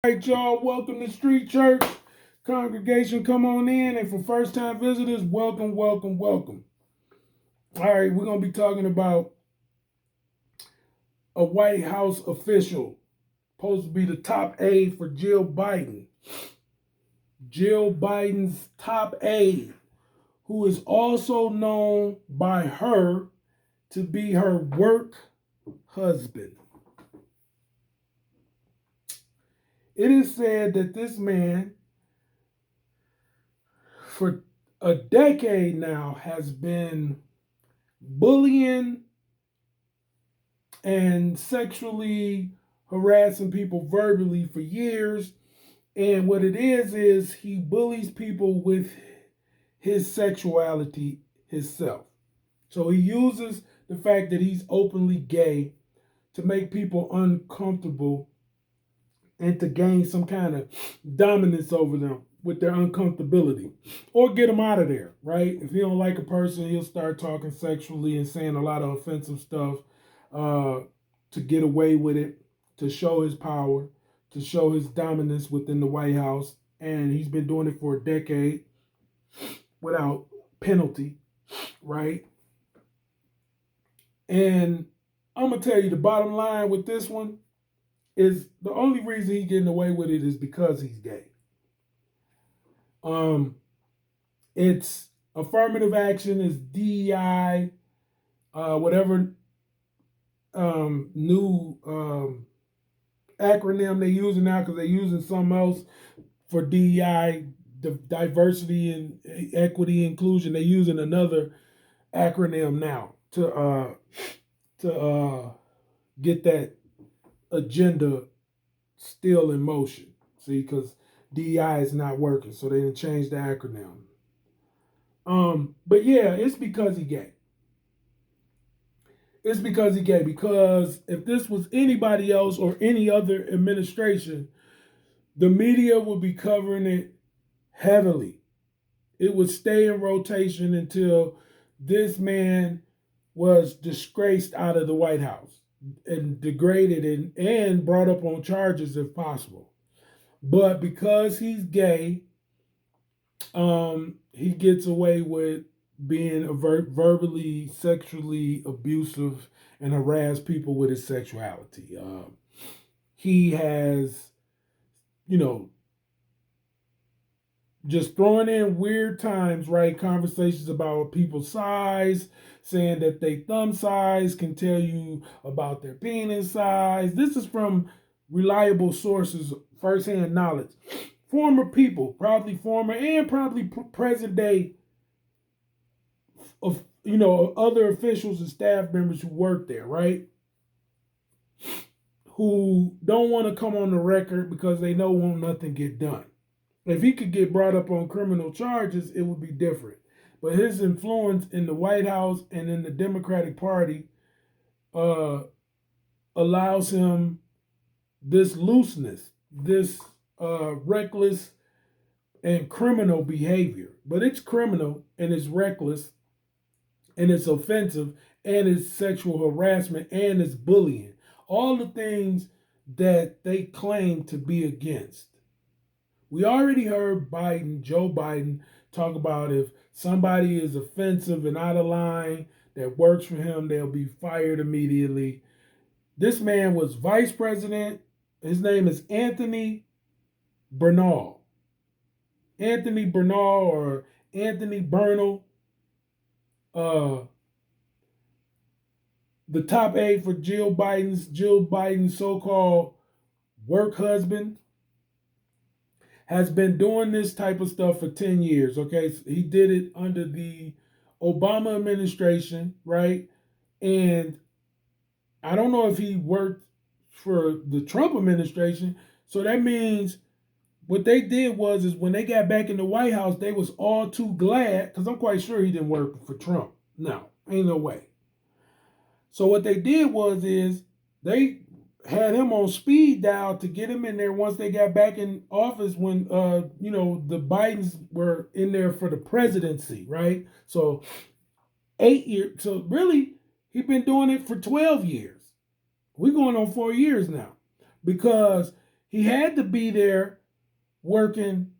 Right, y'all, welcome to Street Church. Congregation, come on in. And for first time visitors, welcome, welcome, welcome. All right, we're going to be talking about a White House official, supposed to be the top aide for Jill Biden. Jill Biden's top aide, who is also known by her to be her work husband. It is said that this man, for a decade now, has been bullying and sexually harassing people verbally for years. And what it is he bullies people with his sexuality himself. So he uses the fact that he's openly gay to make people uncomfortable and to gain some kind of dominance over them with their uncomfortability or get them out of there, right? If he don't like a person, he'll start talking sexually and saying a lot of offensive stuff uh, to get away with it, to show his power, to show his dominance within the White House. And he's been doing it for a decade without penalty, right? And I'm going to tell you the bottom line with this one is the only reason he's getting away with it is because he's gay. It's affirmative action, is DEI, whatever new acronym they're using now, because they're using something else for DEI, diversity and equity inclusion. They're using another acronym now to get that agenda still in motion. See, because DEI is not working, so they didn't change the acronym. But yeah, it's because he's gay. It's because he's gay. Because if this was anybody else or any other administration, the media would be covering it heavily. It would stay in rotation until this man was disgraced out of the White House and degraded and brought up on charges if possible. But because he's gay, he gets away with being verbally, sexually abusive and harass people with his sexuality. He has, you know, just throwing in weird times, right? Conversations about people's size, saying that they thumb size can tell you about their penis size. This is from reliable sources, firsthand knowledge. Former people, probably former and probably present day of other officials and staff members who work there, right? Who don't want to come on the record because they know won't nothing get done. If he could get brought up on criminal charges, it would be different. But his influence in the White House and in the Democratic Party uh, allows him this looseness, this reckless and criminal behavior. But it's criminal and it's reckless and it's offensive and it's sexual harassment and it's bullying. All the things that they claim to be against. We already heard Joe Biden, talk about if somebody is offensive and out of line that works for him, they'll be fired immediately. This man was vice president. His name is Anthony BERNAL. Anthony BERNAL or Anthony BERNAL. The top aide for Jill Biden's so-called work husband, has been doing this type of stuff for 10 years, okay? So he did it under the Obama administration, right? And I don't know if he worked for the Trump administration. So that means what they did is when they got back in the White House, they was all too glad, because I'm quite sure he didn't work for Trump. No, ain't no way. So what they did is they had him on speed dial to get him in there once they got back in office when the Bidens were in there for the presidency, right? So 8 years. So really, he's been doing it for 12 years. We're going on 4 years now because He had to be there working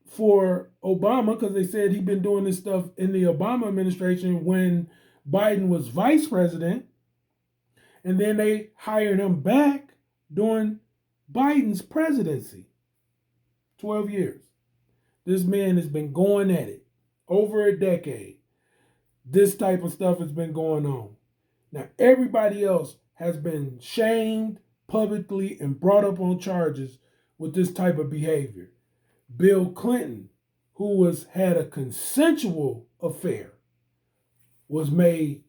for Obama because they said he'd been doing this stuff in the Obama administration when Biden was vice president. And then they hired him back during Biden's presidency. 12 years. This man has been going at it over a decade. This type of stuff has been going on. Now, everybody else has been shamed publicly and brought up on charges with this type of behavior. Bill Clinton, who had a consensual affair, was made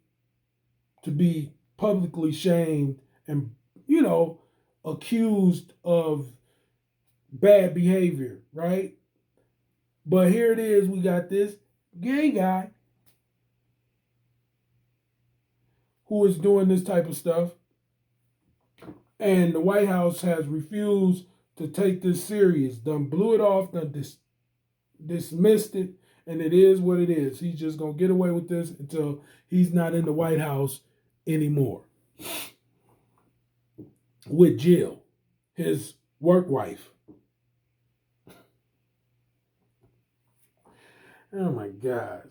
to be publicly shamed and, accused of bad behavior, right? But here it is, we got this gay guy who is doing this type of stuff. And the White House has refused to take this serious. Done blew it off, done dismissed it, and it is what it is. He's just going to get away with this until he's not in the White House anymore. With Jill, his work wife. Oh my gosh.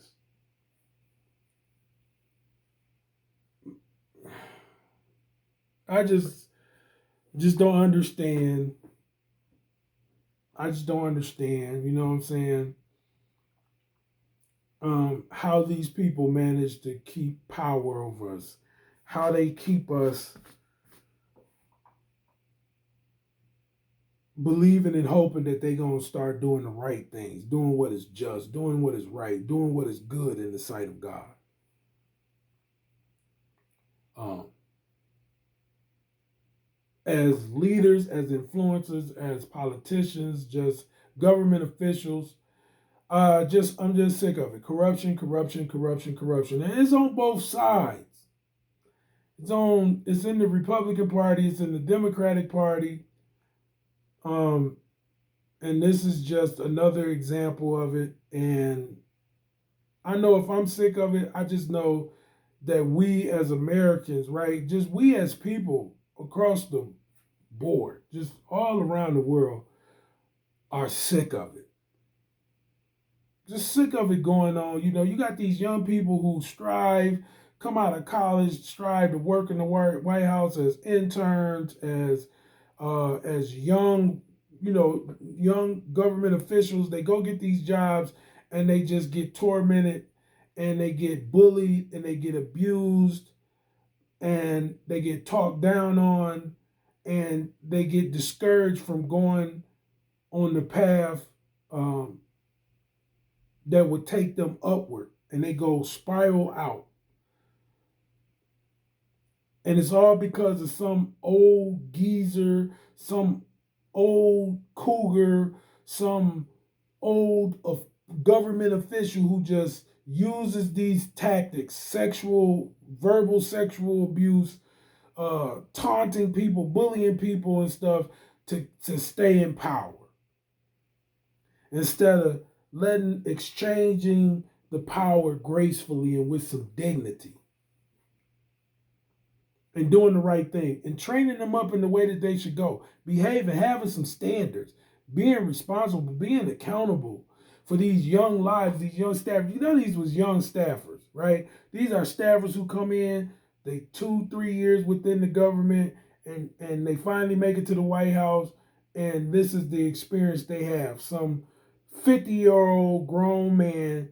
I just don't understand. I just don't understand, you know what I'm saying? How these people manage to keep power over us. How they keep us believing and hoping that they're going to start doing the right things, doing what is just, doing what is right, doing what is good in the sight of God. As leaders, as influencers, as politicians, just government officials, I'm just sick of it. Corruption, corruption, corruption, corruption. And it's on both sides. It's in the Republican Party, it's in the Democratic Party. And this is just another example of it. And I know if I'm sick of it, I just know that we as Americans, right, just we as people across the board, just all around the world, are sick of it. Just sick of it going on. You got these young people who come out of college, strive to work in the White House as interns, as young, young government officials. They go get these jobs and they just get tormented and they get bullied and they get abused and they get talked down on and they get discouraged from going on the path that would take them upward, and they go spiral out. And it's all because of some old geezer, some old cougar, some old government official who just uses these tactics, verbal sexual abuse, taunting people, bullying people and stuff to stay in power. Instead of exchanging the power gracefully and with some dignity. And doing the right thing. And training them up in the way that they should go. Behaving, having some standards. Being responsible, being accountable for these young lives, these young staffers. These was young staffers, right? These are staffers who come in, they 2-3 years within the government, and they finally make it to the White House, and this is the experience they have. Some 50-year-old grown man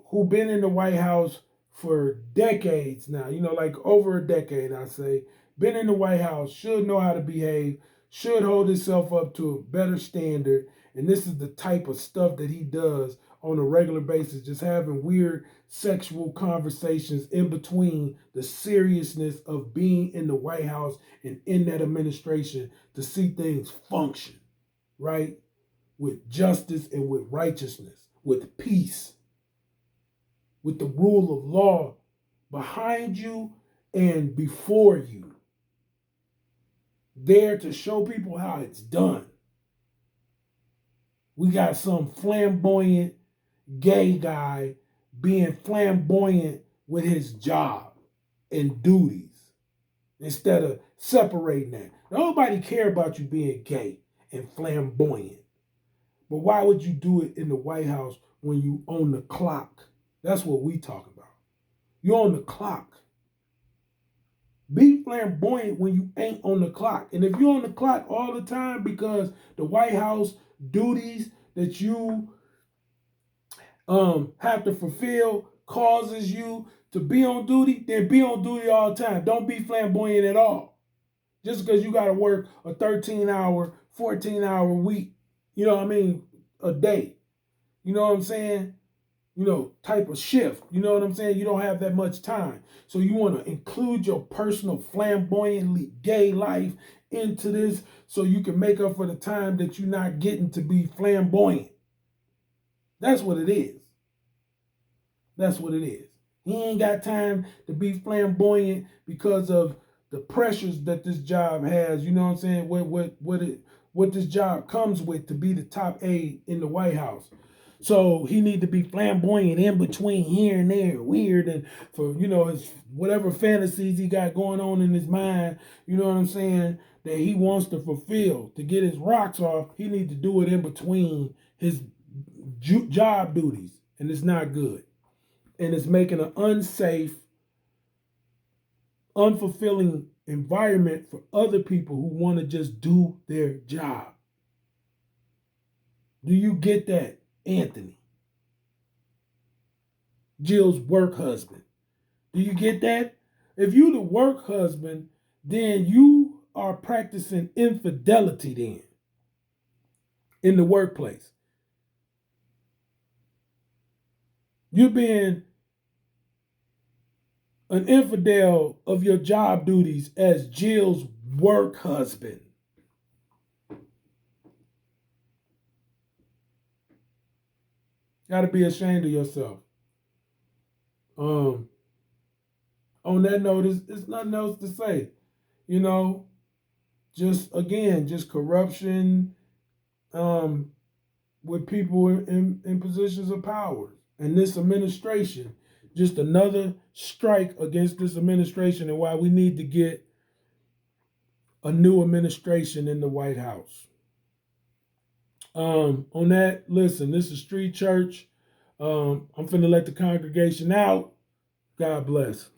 who been in the White House for decades now, like over a decade, I say, been in the White House, should know how to behave, should hold himself up to a better standard. And this is the type of stuff that he does on a regular basis, just having weird sexual conversations in between the seriousness of being in the White House and in that administration to see things function, right? With justice and with righteousness, with peace, with the rule of law behind you and before you. There to show people how it's done. We got some flamboyant gay guy being flamboyant with his job and duties instead of separating that. Nobody care about you being gay and flamboyant. But why would you do it in the White House when you own the clock? That's what we talking about. You on the clock. Be flamboyant when you ain't on the clock. And if you're on the clock all the time because the White House duties that you have to fulfill causes you to be on duty, then be on duty all the time. Don't be flamboyant at all. Just because you got to work a 13-hour, 14-hour week, you know what I mean, a day. You know what I'm saying? Type of shift. You know what I'm saying? You don't have that much time. So you want to include your personal flamboyantly gay life into this so you can make up for the time that you're not getting to be flamboyant. That's what it is. That's what it is. He ain't got time to be flamboyant because of the pressures that this job has. You know what I'm saying? What this job comes with to be the top aide in the White House. So he need to be flamboyant in between here and there, weird, and for his whatever fantasies he got going on in his mind. You know what I'm saying? That he wants to fulfill to get his rocks off. He need to do it in between his job duties, and it's not good. And it's making an unsafe, unfulfilling environment for other people who want to just do their job. Do you get that, Anthony? Jill's work husband. Do you get that? If you the work husband, then you are practicing infidelity then in the workplace. You're being an infidel of your job duties as Jill's work husband. Got to be ashamed of yourself. On that note, it's nothing else to say. Just corruption with people in positions of power. And this administration, just another strike against this administration and why we need to get a new administration in the White House. On that, listen, this is Street Church. I'm finna let the congregation out. God bless.